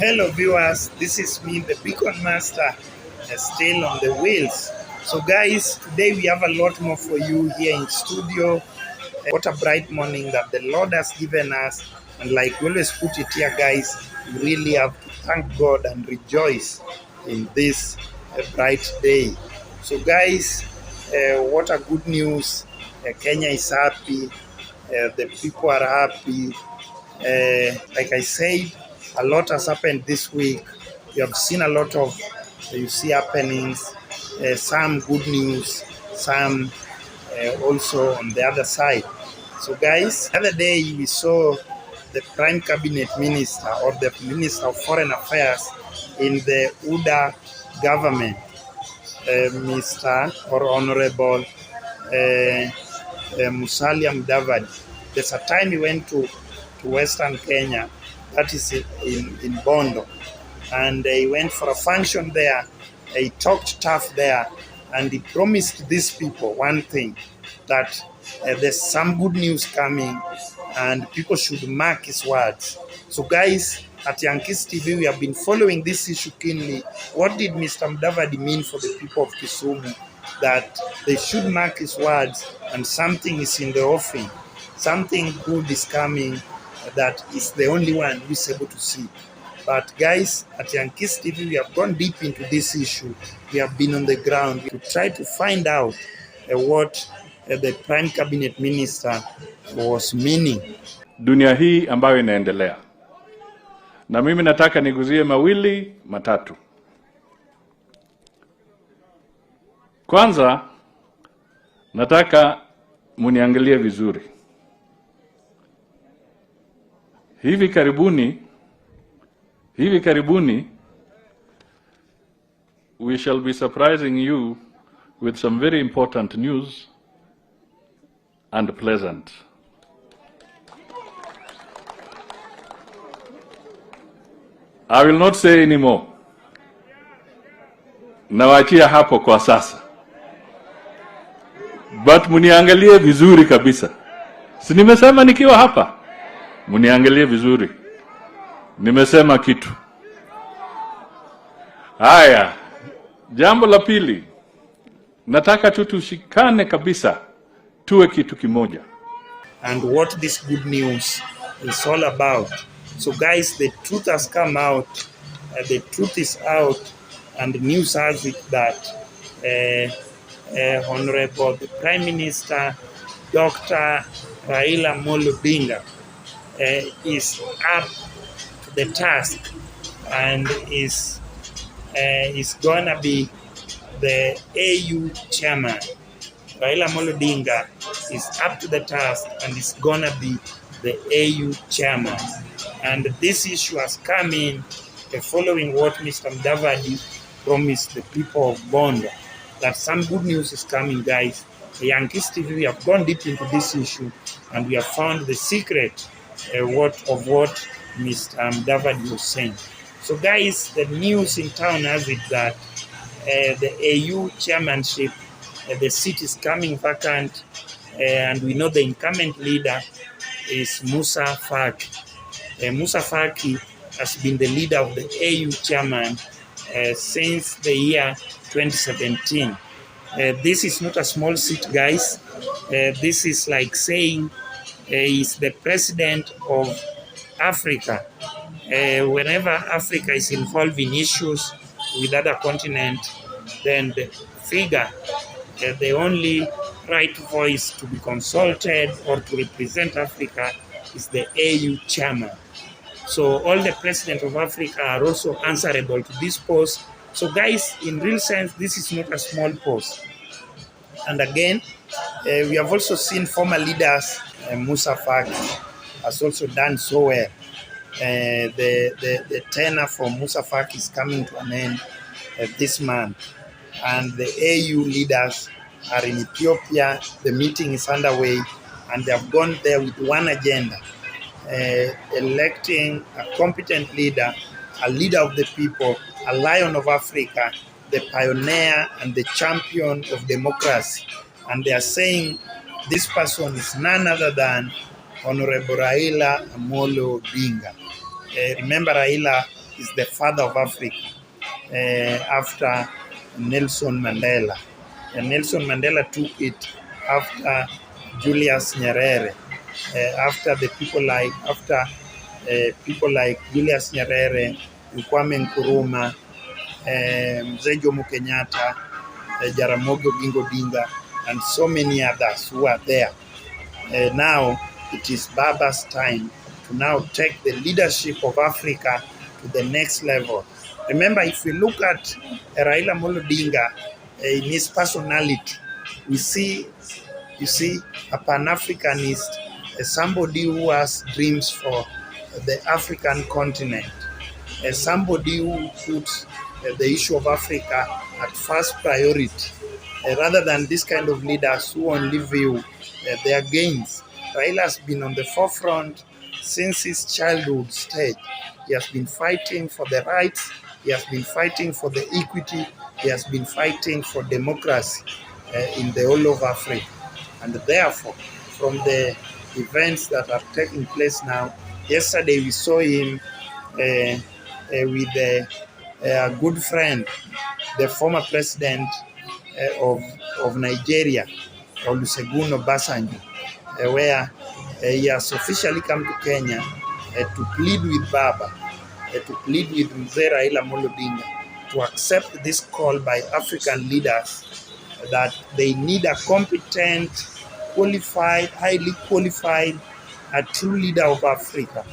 Hello viewers, this is me, the Beacon Master, still on the wheels. So guys, today we have a lot more for you here in studio. What a bright morning that the Lord has given us. And like we always put it here guys, we really have to thank God and rejoice in this bright day. So guys, what a good news. Kenya is happy, the people are happy. Like I said, a lot has happened this week. We have seen a lot of happenings, some good news, some also on the other side. So guys, the other day we saw the Prime Cabinet Minister or the Minister of Foreign Affairs in the UDA government, Mr. or Honorable Musalia Mudavadi. There's a time he went to Western Kenya, that is in Bondo, and he went for a function there. He talked tough there, and he promised these people one thing, that there's some good news coming and people should mark his words. So guys, at Yankees TV, we have been following this issue keenly. What did Mr. Mudavadi mean for the people of Kisumu? That they should mark his words and something is in the offing. Something good is coming that is the only one who is able to see. But guys, at Yankees TV, we have gone deep into this issue. We have been on the ground to try to find out what the Prime Cabinet Minister was meaning. Dunia hii ambayo inaendelea. Na mimi nataka niguzie mawili matatu. Kwanza, nataka muniangalie vizuri. Hivi karibuni, we shall be surprising you with some very important news and pleasant. I will not say any more. Nawaachia hapo kwa sasa. But muniangalie vizuri kabisa. Si nimesema nikiwa hapa? Muniangalie vizuri. Nimesema kitu. Haya, jambo la pili. Nataka tushikane kabisa. Tuwe kitu kimoja. And what this good news is all about. So guys, the truth has come out. The truth is out. And the news has it that Honorable the Prime Minister, Dr. Raila Odinga, is up to the task and is gonna be the AU chairman. Raila Odinga is up to the task and is gonna be the AU chairman. And this issue has come in following what Mr. Mudavadi promised the people of Bondo, that some good news is coming, guys. The Yankees TV, we have gone deep into this issue and we have found the secret what Mr. Mudavadi was saying. So guys, the news in town has it that the AU chairmanship, the seat is coming vacant, and we know the incumbent leader is Musa Faki. Musa Faki has been the leader of the AU chairman since the year 2017. This is not a small seat, guys. This is like saying he's the president of Africa. Whenever Africa is involved in issues with other continents, then the figure, the only right voice to be consulted or to represent Africa is the AU chairman. So all the presidents of Africa are also answerable to this post. So guys, in real sense, this is not a small post. And again, we have also seen former leaders, Musa Faki has also done so well. The tenure for Musa Faki is coming to an end this month. And the AU leaders are in Ethiopia. The meeting is underway and they have gone there with one agenda. Electing a competent leader, a leader of the people, a lion of Africa, the pioneer and the champion of democracy. And they are saying this person is none other than Honorable Raila Odinga. Remember, Raila is the father of Africa after Nelson Mandela. And Nelson Mandela took it after Julius Nyerere, after people like Julius Nyerere, Kwame Nkrumah, Mzee Jomo Kenyatta, Jaramogi Oginga Odinga, and so many others who are there. Now it is Baba's time to now take the leadership of Africa to the next level. Remember, if we look at Raila Odinga in his personality, you see a Pan-Africanist, somebody who has dreams for the African continent, somebody who puts the issue of Africa at first priority, rather than this kind of leaders who only view their gains. Raila has been on the forefront since his childhood stage. He has been fighting for the rights, he has been fighting for the equity, he has been fighting for democracy in the whole of Africa. And therefore, from the events that are taking place now, yesterday we saw him with a good friend, the former president of Nigeria, Olusegun Obasanjo, where he has officially come to Kenya to plead with Baba, to plead with Mzee Raila Odinga to accept this call by African leaders that they need a competent, qualified, highly qualified, a true leader of Africa,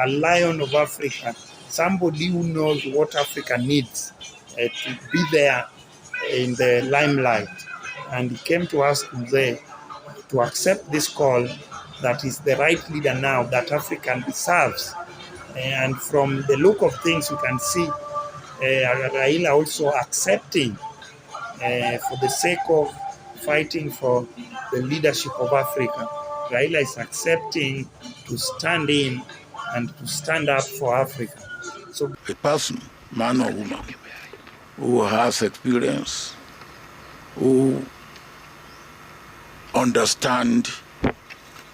a lion of Africa, somebody who knows what Africa needs to be there in the limelight. And he came to ask Mzee to accept this call that is the right leader now that Africa deserves. And from the look of things, you can see Raila also accepting for the sake of fighting for the leadership of Africa. Raila is accepting to stand in and to stand up for Africa. So a person, man or woman, who has experience, who understand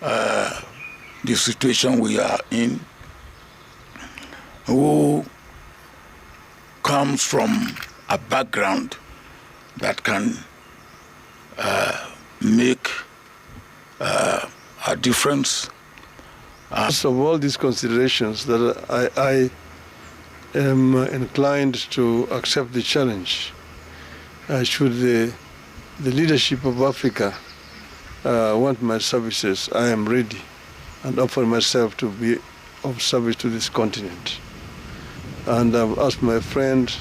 the situation we are in, who comes from a background that can make a difference. Of all these considerations, that I am inclined to accept the challenge. Should the leadership of Africa want my services, I am ready and offer myself to be of service to this continent. And I've asked my friend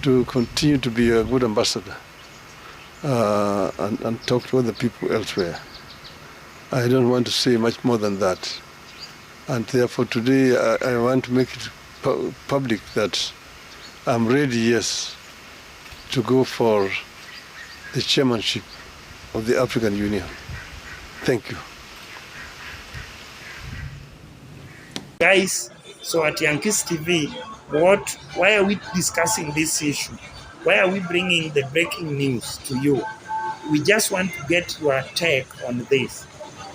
to continue to be a good ambassador and talk to other people elsewhere. I don't want to say much more than that. And therefore today I want to make it public that I'm ready, yes, to go for the chairmanship of the African Union. Thank you. Guys, so at Yankees TV, why are we discussing this issue? Why are we bringing the breaking news to you? We just want to get your take on this.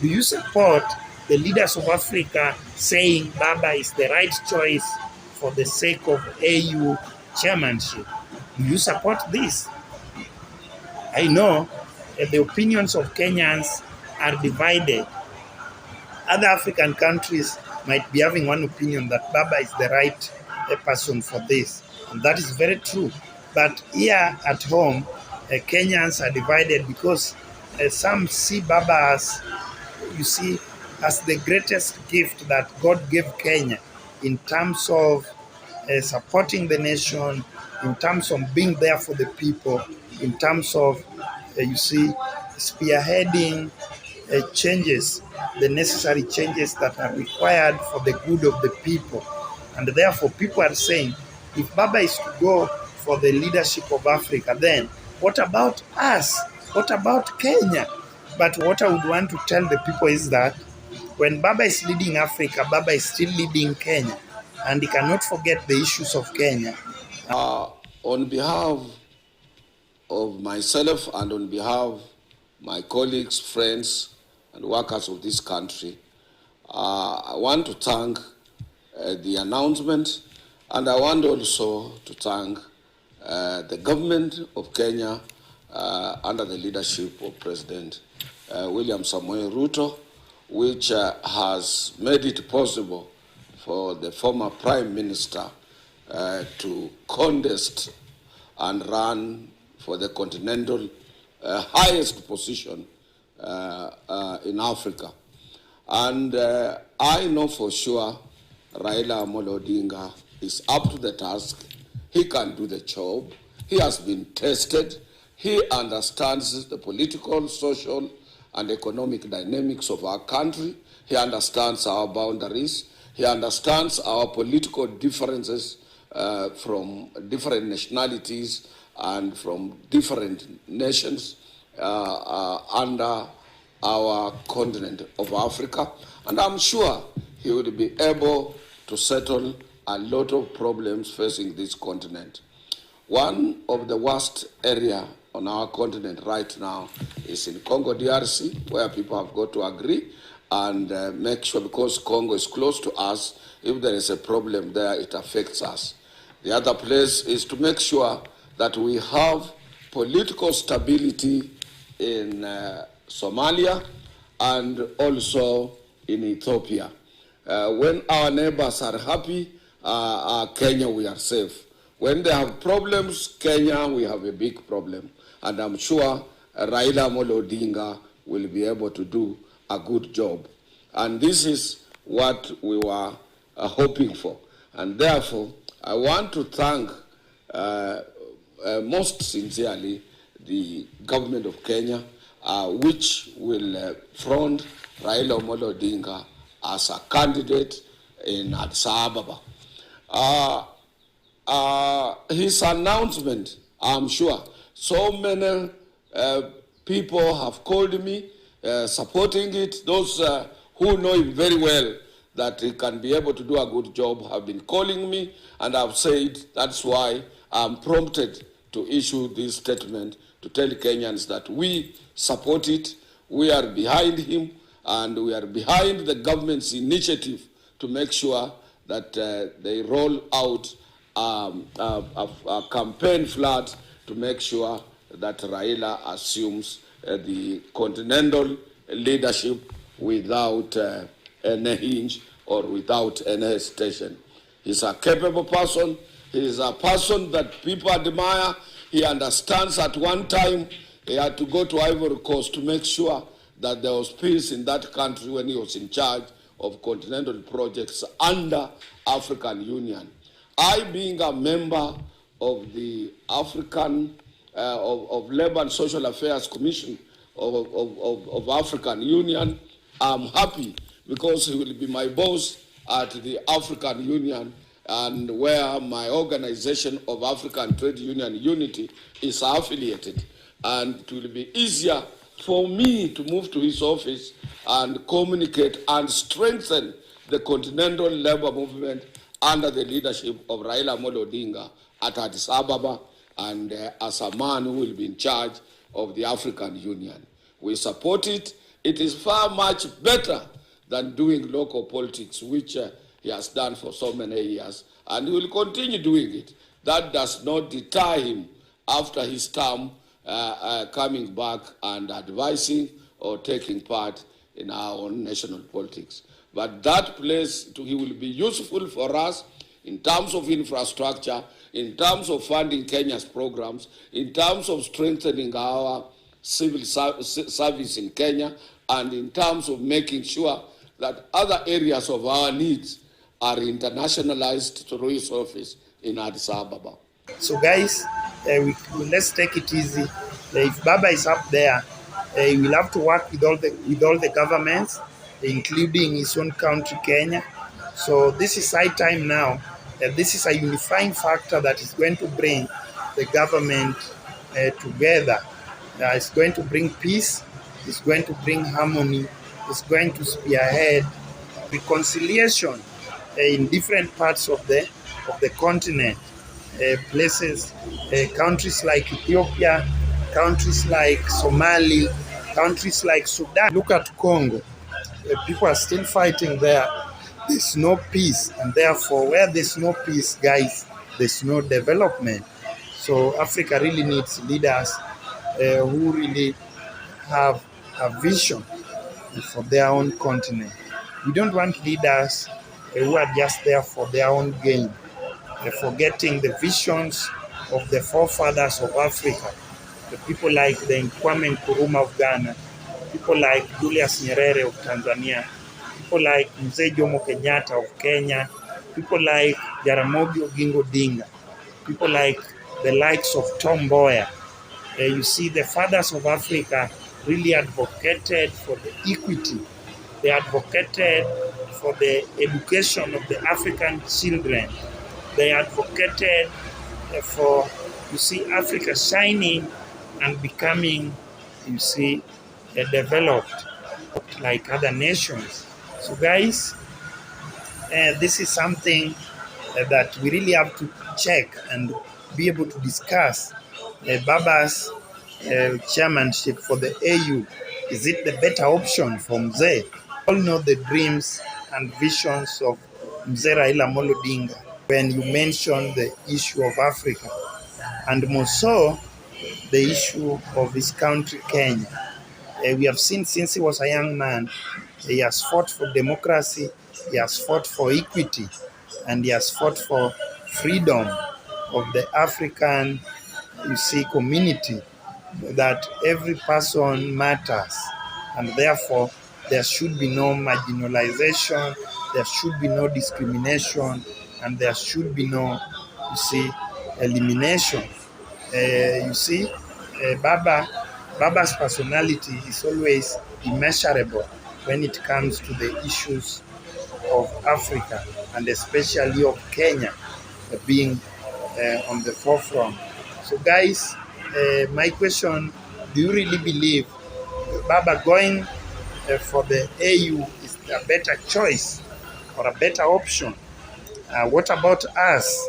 Do you support the leaders of Africa saying Baba is the right choice for the sake of AU chairmanship? Do you support this? I know the opinions of Kenyans are divided. Other African countries might be having one opinion that Baba is the right person for this, and that is very true. But here at home, Kenyans are divided because some see Baba as, as the greatest gift that God gave Kenya in terms of supporting the nation, in terms of being there for the people, in terms of, spearheading changes, the necessary changes that are required for the good of the people. And therefore, people are saying, if Baba is to go for the leadership of Africa, then what about us? What about Kenya? But what I would want to tell the people is that when Baba is leading Africa, Baba is still leading Kenya, and he cannot forget the issues of Kenya. On behalf of myself and on behalf of my colleagues, friends, and workers of this country, I want to thank the announcement And I want also to thank the government of Kenya under the leadership of President William Samoei Ruto, which has made it possible for the former Prime Minister to contest and run for the continental highest position in Africa. And I know for sure Raila Amolo Odinga is up to the task. He can do the job. He has been tested. He understands the political, social, and economic dynamics of our country. He understands our boundaries. He understands our political differences from different nationalities and from different nations under our continent of Africa. And I'm sure he will be able to settle a lot of problems facing this continent. One of the worst areas on our continent right now is in Congo DRC, where people have got to agree and make sure, because Congo is close to us, if there is a problem there, it affects us. The other place is to make sure that we have political stability in Somalia and also in Ethiopia. When our neighbors are happy, Kenya, we are safe. When they have problems, Kenya, we have a big problem. And I'm sure Raila Amolo Odinga will be able to do a good job. And this is what we were hoping for. And therefore, I want to thank most sincerely the government of Kenya, which will front Raila Amolo Odinga as a candidate in Addis Ababa. His announcement, I'm sure, so many people have called me supporting it. Those who know him very well, that he can be able to do a good job, have been calling me, and I've said that's why I'm prompted to issue this statement to tell Kenyans that we support it, we are behind him, and we are behind the government's initiative to make sure that they roll out a campaign flood to make sure that Raila assumes the continental leadership without any hinge or without any hesitation. He's a capable person. He is a person that people admire. He understands at one time he had to go to Ivory Coast to make sure that there was peace in that country when he was in charge of continental projects under African Union. I, being a member of the African, of Labour and Social Affairs Commission of African Union, I'm happy because he will be my boss at the African Union, and where my organization of African Trade Union Unity is affiliated. And it will be easier for me to move to his office and communicate and strengthen the continental labor movement under the leadership of Raila Amolo Odinga at Addis Ababa, and as a man who will be in charge of the African Union. We support it. It is far much better than doing local politics, which he has done for so many years, and he will continue doing it. That does not deter him after his term coming back and advising or taking part in our own national politics. But that place, he will be useful for us in terms of infrastructure, in terms of funding Kenya's programs, in terms of strengthening our civil service in Kenya, and in terms of making sure that other areas of our needs are internationalized through his office in Addis Ababa. So guys, let's take it easy. If Baba is up there, he will have to work with all the governments, including his own country, Kenya. So this is high time now. This is a unifying factor that is going to bring the government together. It's going to bring peace. It's going to bring harmony. It's going to spearhead reconciliation in different parts of the continent. Places, countries like Ethiopia, countries like Somalia, countries like Sudan. Look at Congo. People are still fighting there. there's no peace, and therefore where there's no peace, guys, there's no development. So Africa really needs leaders who really have a vision for their own continent. We don't want leaders who are just there for their own gain, forgetting the visions of the forefathers of Africa, the people like the Kwame Nkrumah of Ghana, people like Julius Nyerere of Tanzania, people like Mzee Jomo Kenyatta of Kenya, people like Jaramogi Oginga Odinga, people like the likes of Tom Mboya. You see, the fathers of Africa really advocated for the equity. They advocated for the education of the African children. They advocated for, you see, Africa shining and becoming, you see, developed like other nations. So guys, this is something that we really have to check and be able to discuss. Baba's chairmanship for the AU, is it the better option for Mzee? All know the dreams and visions of Mzee Raila Odinga when you mention the issue of Africa, and more so the issue of his country, Kenya. We have seen since he was a young man, he has fought for democracy, he has fought for equity, and he has fought for freedom of the African, you see, community, that every person matters, and therefore there should be no marginalization, there should be no discrimination, and there should be no, you see, elimination. You see, Baba's personality is always immeasurable when it comes to the issues of Africa, and especially of Kenya being on the forefront. So guys, my question, do you really believe Baba going for the AU is a better choice or a better option? What about us?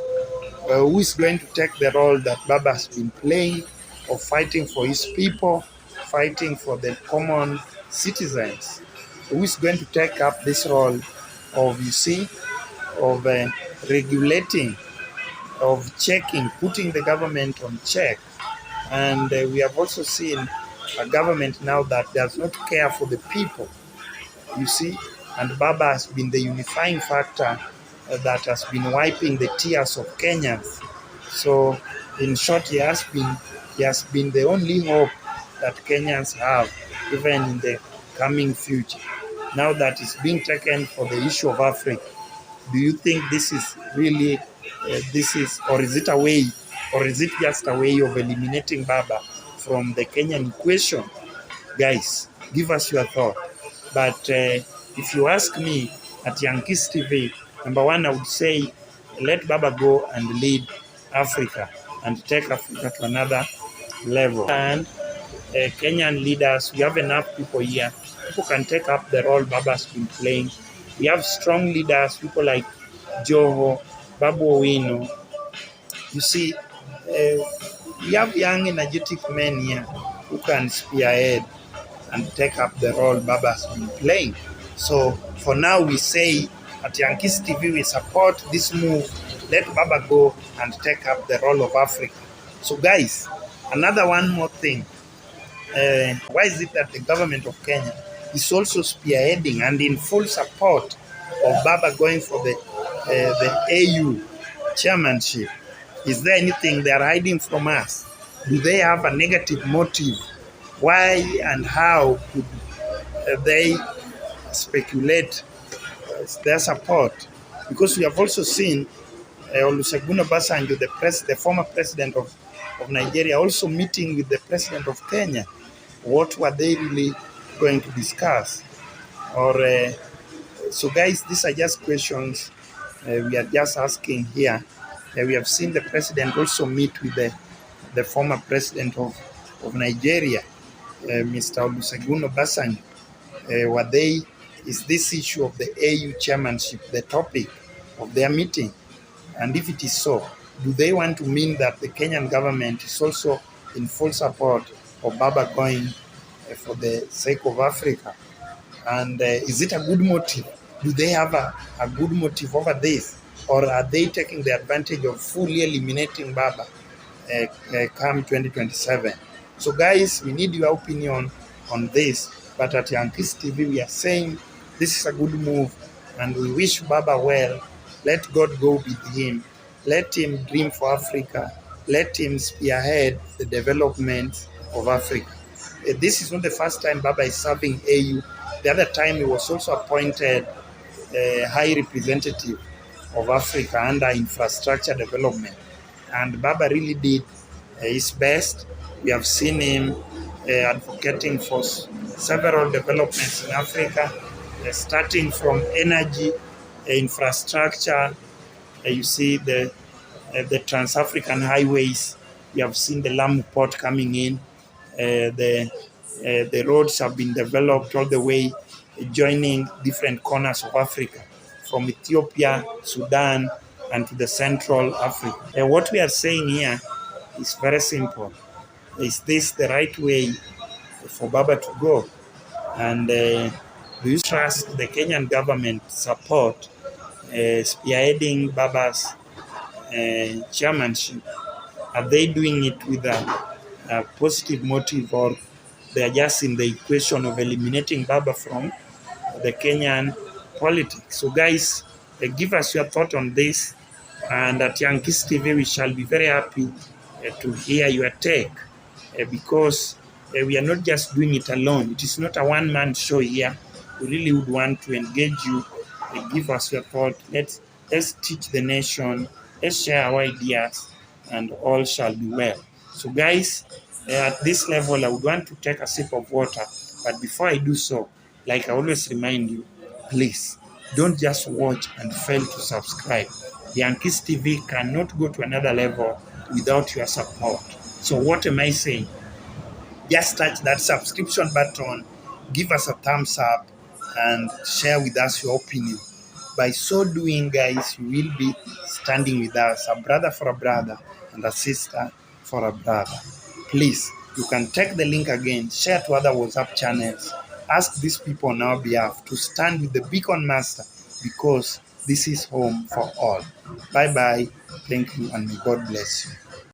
Who is going to take the role that Baba has been playing of fighting for his people, fighting for the common citizens? Who is going to take up this role of, you see, of regulating, of checking, putting the government on check? And we have also seen a government now that does not care for the people, you see, and Baba has been the unifying factor that has been wiping the tears of Kenyans. So in short, he has been the only hope that Kenyans have, even in the coming future. Now that it's being taken for the issue of Africa, do you think this is really, or is it a way, or is it just a way of eliminating Baba from the Kenyan equation? Guys, give us your thought. But if you ask me at Yankees TV, number one, I would say let Baba go and lead Africa and take Africa to another level. And Kenyan leaders, we have enough people here. People can take up the role Baba's been playing. We have strong leaders, people like Joho, Babu Owino. You see, we have young, energetic men here who can spearhead and take up the role Baba's been playing. So for now, we say at Yankees TV, we support this move. Let Baba go and take up the role of Africa. So guys, another one more thing. Why is it that the government of Kenya is also spearheading and in full support of Baba going for the AU chairmanship? Is there anything they are hiding from us? Do they have a negative motive? Why and how could they speculate their support? Because we have also seen Olusegun Obasanjo, the former president of Nigeria, also meeting with the president of Kenya. What were they really going to discuss? So guys, these are just questions we are just asking here. We have seen the president also meet with the former president of Nigeria, Mr. Olusegun Obasanjo. Is this issue of the AU chairmanship the topic of their meeting? And if it is so, do they want to mean that the Kenyan government is also in full support of Baba going for the sake of Africa? And is it a good motive? Do they have a good motive over this? Or are they taking the advantage of fully eliminating Baba come 2027? So guys, we need your opinion on this. But at Yankees TV, we are saying this is a good move and we wish Baba well. Let God go with him. Let him dream for Africa. Let him spearhead the development of Africa. This is not the first time Baba is serving AU. The other time he was also appointed High Representative of Africa under infrastructure development. And Baba really did his best. We have seen him advocating for several developments in Africa, starting from energy, infrastructure. You see the Trans-African highways. We have seen the Lamu port coming in. The roads have been developed all the way, joining different corners of Africa, from Ethiopia, Sudan, and to the Central Africa. And what we are saying here is very simple. Is this the right way for Baba to go? And do you trust the Kenyan government support spearheading Baba's chairmanship? Are they doing it with a positive motive, or they are just in the equation of eliminating Baba from the Kenyan politics? So guys, give us your thought on this, and at Yankees TV we shall be very happy to hear your take, because we are not just doing it alone. It is not a one-man show here. We really would want to engage you. Give us your thought. Let's teach the nation. Let's share our ideas, and all shall be well. So guys, at this level, I would want to take a sip of water. But before I do so, like I always remind you, please don't just watch and fail to subscribe. The Yankees TV cannot go to another level without your support. So what am I saying? Just touch that subscription button, give us a thumbs up, and share with us your opinion. By so doing, guys, you will be standing with us, a brother for a brother and a sister for a brother. Please, you can take the link again, share to other WhatsApp channels, ask these people on our behalf to stand with the Beacon Master, because this is home for all. Bye-bye. Thank you, and may God bless you.